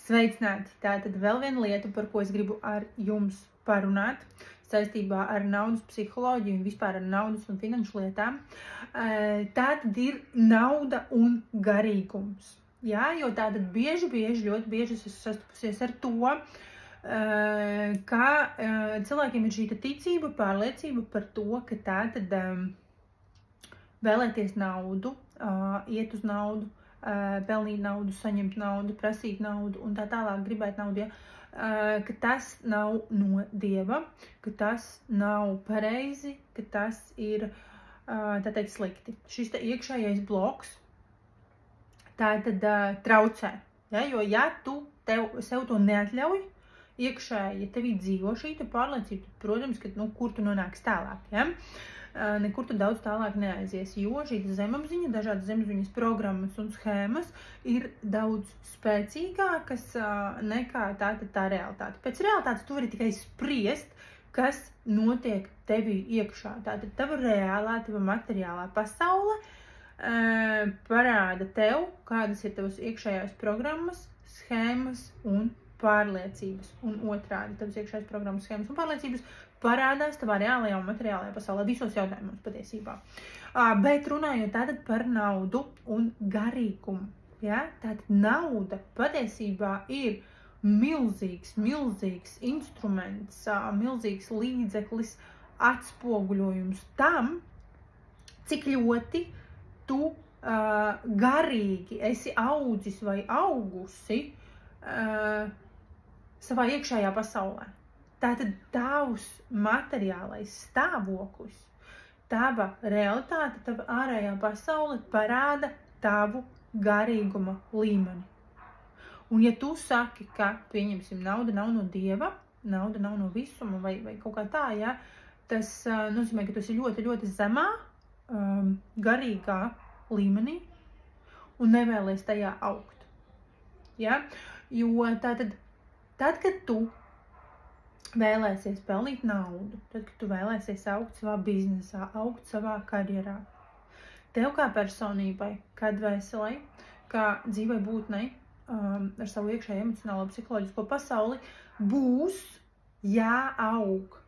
Sveicināti! Tātad vēl viena lieta, par ko es gribu ar jums parunāt saistībā ar naudas psiholoģiju un vispār ar naudas un finanšu lietām. Tātad ir nauda un garīgums. Jā, jo tātad ļoti bieži es esmu sastapusies ar to, ka cilvēkiem ir šī ticība, pārliecība par to, ka tātad vēlēties naudu, iet uz naudu, pelnīt naudu, saņemt naudu, prasīt naudu un tā tālāk gribēt naudu, ka tas nav no Dieva, ka tas nav pareizi, ka tas ir, tā teikt, slikti. Šis te iekšējais bloks tātad traucē, ja? Jo ja tu sev to neatļauj, iekšēji, ja tevī dzīvo šī pārliecība, tad, protams, ka, kur tu nonāks tālāk, ja? Nekur tu daudz tālāk neaizies, jo šī zemapziņa, dažādas zemapziņas programmas un schēmas ir daudz spēcīgākas nekā tā realitāte. Pēc realitātes tu vari tikai spriest, kas notiek tevī iekšā. Tātad tava reālā, tava materiālā pasaule parāda tev, kādas ir tavas iekšējās programmas, schēmas un pārliecības. Un otrādi, tavas iekšējās programmas, schēmas un pārliecības parādās tavā reālajā un materiālajā pasaulē visos jautājumos patiesībā. Bet runājot tātad par naudu un garīgumu. Ja? Tātad nauda patiesībā ir milzīgs instruments, milzīgs līdzeklis, atspoguļojums tam, cik ļoti tu garīgi esi audzis vai augusi savā iekšējā pasaulē. Tātad tavs materiālais stāvoklis, tava realitāte, tava ārējā pasaule parāda tavu garīguma līmeni. Un ja tu saki, ka, pieņemsim, nauda nav no Dieva, nauda nav no visuma vai kaut kā tā, ja, tas nozīmē, ka tu esi ļoti zemā, garīgā līmenī un nevēlies tajā augt. Ja? Jo tad, kad tu vēlēsies pelnīt naudu, tad, kad tu vēlēsies augt savā biznesā, augt savā karjerā, tev kā personībai, kā dvēselei, kā dzīvai būtnei, ar savu iekšēju emocionālo psiholoģisko pasauli, būs jāaug,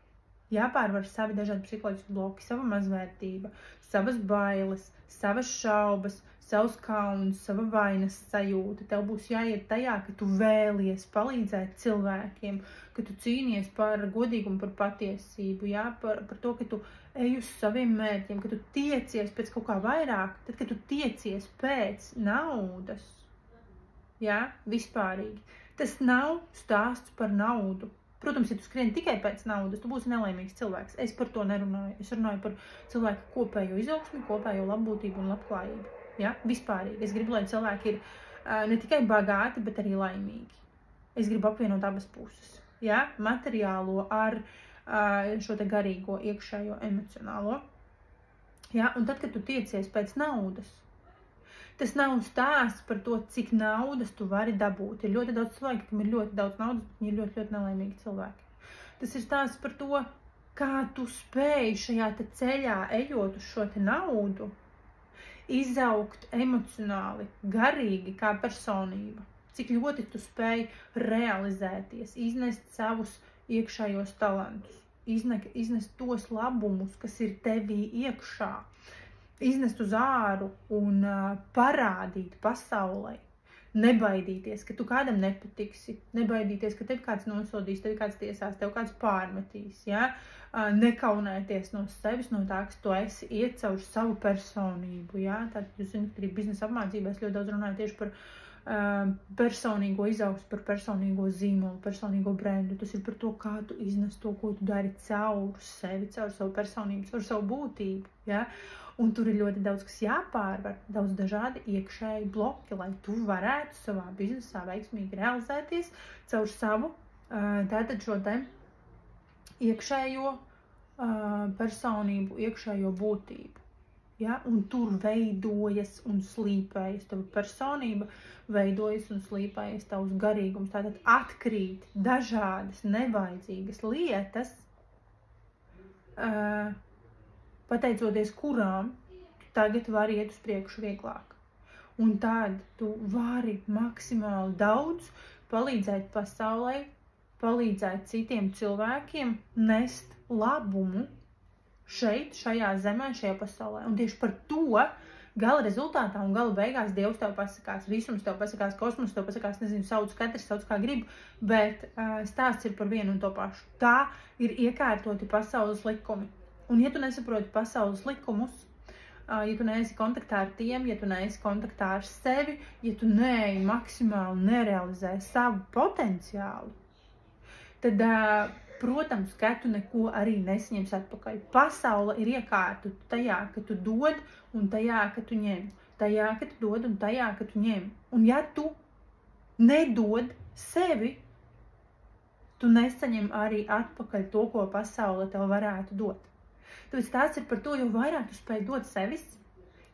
jāpārvar savi dažādi psiholoģiski bloki, sava mazvērtība, savas bailes, savas šaubas, savs kauns, sava vainas sajūta. Tev būs jāiet tajā, ka tu vēlies palīdzēt cilvēkiem, ka tu cīnies par godīgumu, par patiesību, ja? par to, ka tu ej uz saviem mērķiem, ka tu tiecies pēc kaut kā vairāk, tad, kad tu tiecies pēc naudas, ja? Vispārīgi. Tas nav stāsts par naudu. Protams, ja tu skrieni tikai pēc naudas, tu būsi nelaimīgs cilvēks. Es par to nerunāju. Es runāju par cilvēku kopējo izaugsmi, kopējo labbūtību un labklājību. Ja? Vispārīgi. Es gribu, lai cilvēki ir ne tikai bagāti, bet arī laimīgi. Es gribu apvienot abas puses. Ja? Materiālo ar šo te garīgo, iekšējo, emocionālo. Ja? Un tad, kad tu tiecies pēc naudas, tas nav stāsts par to, cik naudas tu vari dabūt. Ir ļoti daudz cilvēku, kam ir ļoti daudz naudas, bet viņi ir ļoti nelaimīgi cilvēki. Tas ir stāsts par to, kā tu spēj šajā te ceļā, ejot uz šo te naudu, izaugt emocionāli, garīgi kā personība. Cik ļoti tu spēj realizēties, iznest savus iekšējos talantus, iznest tos labumus, kas ir tevī iekšā, iznest uz āru un parādīt pasaulē, nebaidīties, ka tu kādam nepatiksi, nebaidīties, ka tevi kāds nosodīs, tevi kāds tiesās, tevi kāds pārmetīs, ja? Nekaunēties no sevis, no tā, kas tu esi, iet caur savu personību, ja? Tātad jūs zināt, ka arī biznesa apmācībās ļoti daudz runāju tieši par personīgo izaugsmu, par personīgo zīmolu, personīgo brendu. Tas ir par to, kā tu iznes to, ko tu dari caur sevi, caur savu personību, caur savu būtību, ja? Un tur ir ļoti daudz, kas jāpārvar, daudz dažādi iekšēji bloki, lai tu varētu savā biznesā veiksmīgi realizēties caur savu, tātad šo te iekšējo personību, iekšējo būtību. Ja? Un tur veidojas un slīpējas tava personība, veidojas un slīpējas tavs garīgums. Tātad atkrīt dažādas nevajadzīgas lietas, pateicoties kurām tu tagad vari iet uz priekšu vieglāk. Un tad tu vari maksimāli daudz palīdzēt pasaulē, palīdzēt citiem cilvēkiem nest labumu šeit, šajā zemē, šajā pasaulē. Un tieši par to gala rezultātā un gala beigās Dievs tev pasakās, visums tev pasakās, kosmos tev pasakās, nezinu, katrs sauc kā grib, bet stāsts ir par vienu un to pašu. Tā ir iekārtoti pasaules likumi. Un ja tu nesaproti pasaules likumus, ja tu neesi kontaktā ar tiem, ja tu neesi kontaktā ar sevi, ja tu maksimāli nerealizē savu potenciālu, tad, protams, ka tu neko arī nesaņems atpakaļ. Pasaule ir iekārtota tajā, ka tu dod un tajā, ka tu ņem. Tajā, ka tu dod un tajā, ka tu ņem. Un ja tu nedod sevi, tu nesaņem arī atpakaļ to, ko pasaule tev varētu dot. Tāpēc tās ir par to, jo vairāk tu spēj dot sevis,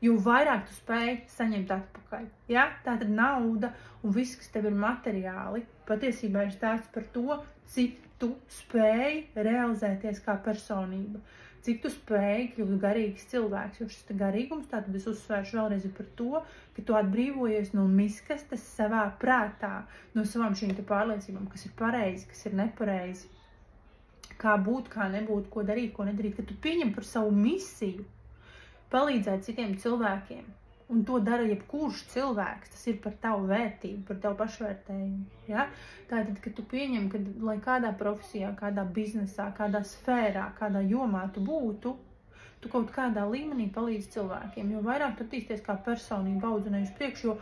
jo vairāk tu spēj saņemt atpakaļ. Ja? Tātad nauda un viss, kas tev ir materiāli, patiesībā ir stāsts par to, cik tu spēj realizēties kā personība, cik tu spēj kļūt garīgs cilvēks, jo šis garīgums, tātad es uzsvēršu vēlreiz par to, ka tu atbrīvojies no miskastes savā prātā, no savām šīm te pārliecībām, kas ir pareizi, kas ir nepareizi, kā būt, kā nebūt, ko darīt, ko nedarīt, ka tu pieņem par savu misiju, palīdzēt citiem cilvēkiem. Un to dara jebkurš cilvēks, tas ir par tavu vērtību, par tavu pašvērtējumu. Ja? Tātad, kad tu pieņem, ka lai kādā profesijā, kādā biznesā, kādā sfērā, kādā jomā tu būtu, tu kaut kādā līmenī palīdzi cilvēkiem, jo vairāk tu attīsties kā personība audzināji uz priekšu, jo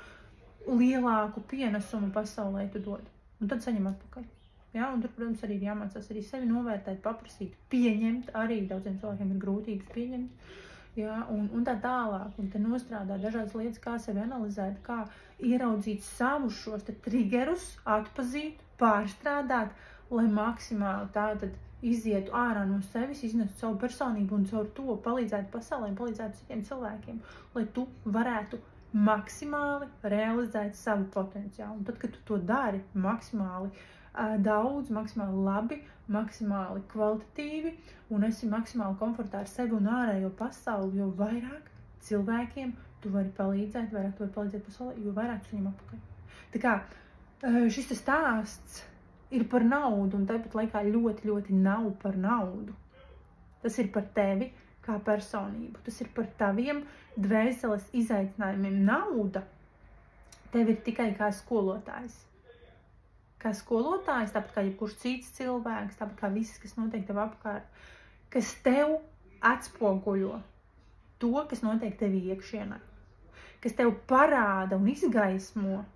lielāku pienesumu pasaulē tu dod. Un tad saņem atpakaļ. Ja? Un tur, protams, arī ir jāmācās arī sevi novērtēt, paprasīt, pieņemt, arī daudziem cilvēkiem ir grūtības pieņemt. Ja, un tā tālāk, un te nostrādāt dažādas lietas, kā sevi analizēt, kā ieraudzīt savus šos te triggerus, atpazīt, pārstrādāt, lai maksimāli tātad izietu ārā no sevis, iznestu savu personību un caur to palīdzētu pasaulē, palīdzētu citiem cilvēkiem, lai tu varētu maksimāli realizēt savu potenciālu. Un tad, kad tu to dari maksimāli daudz, maksimāli labi, maksimāli kvalitatīvi un esi maksimāli komfortā ar sevi un ārējo pasauli, jo vairāk cilvēkiem tu vari palīdzēt, vairāk tu vari palīdzēt pasaulē, jo vairāk tu saņem atpakaļ. Tā kā šis stāsts ir par naudu un tāpat laikā ļoti, ļoti nav par naudu. Tas ir par tevi kā personību. Tas ir par taviem dvēseles izaicinājumiem. Nauda tev ir tikai kā skolotājs. Kā skolotājs, tāpat kā jebkurš cits cilvēks, tāpat kā viss, kas notiek tev apkārt, kas tev atspoguļo to, kas notiek tev iekšienē, kas tev parāda un izgaismo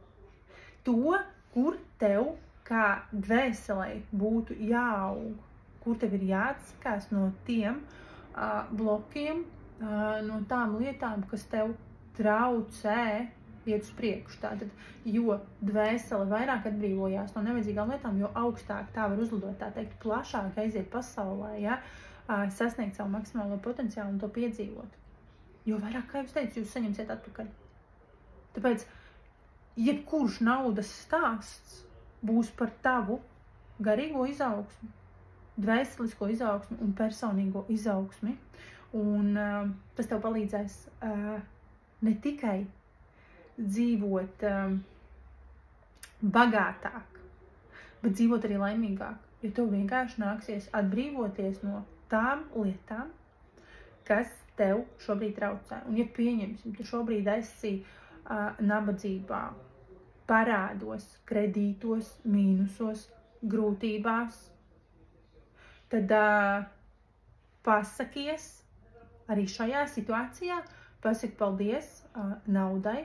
to, kur tev kā dvēselē būtu jāaug, kur tev ir jāatsakās no tiem blokiem, no tām lietām, kas tev traucē iet uz priekšu. Tātad, jo dvēsele vairāk atbrīvojās no nevajadzīgām lietām, jo augstāk tā var uzlidot, tā teikt, plašāk aiziet pasaulē, ja, sasniegt savu maksimālo potenciālu un to piedzīvot. Jo vairāk, kā jūs teicu, jūs saņemsiet atpakaļ. Tāpēc, jebkurš naudas stāsts būs par tavu garīgo izaugsmi, dvēselisko izaugsmi un personīgo izaugsmi. Un tas tev palīdzēs ne tikai dzīvot bagātāk, bet dzīvot arī laimīgāk, jo tev vienkārši nāksies atbrīvoties no tām lietām, kas tev šobrīd traucē. Un ja pieņemsim, tu šobrīd esi nabadzībā, parādos, kredītos, mīnusos, grūtībās, tad pasakies arī šajā situācijā, pasaki paldies naudai,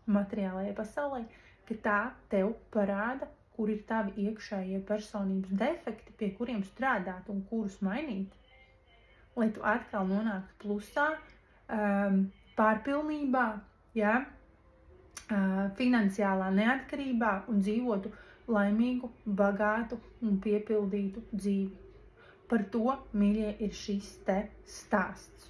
materiālajai pasaulē, ka tā tev parāda, kur ir tavi iekšējie personības defekti, pie kuriem strādāt un kurus mainīt, lai tu atkal nonāktu plusā, pārpilnībā, ja, finansiālā neatkarībā un dzīvotu laimīgu, bagātu un piepildītu dzīvi. Par to, mīļie, ir šis te stāsts.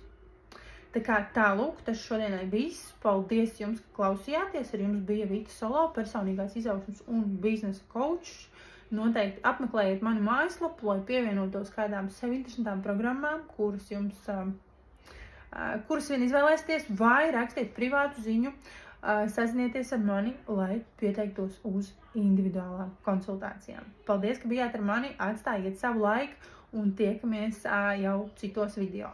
Tā kā tālūk, tas šodienai viss. Paldies jums, ka klausījāties. Ar jums bija Vita Solo, personīgās izaugsmes un biznesa coachs. Noteikti apmeklējiet manu mājaslapu, lai pievienotos kādām sev interesantām programmām, kuras vien izvēlēsieties, vai rakstiet privātu ziņu, sazinieties ar mani, lai pieteiktos uz individuālām konsultācijām. Paldies, ka bijāt ar mani, atstājiet savu laiku un tiekamies jau citos video.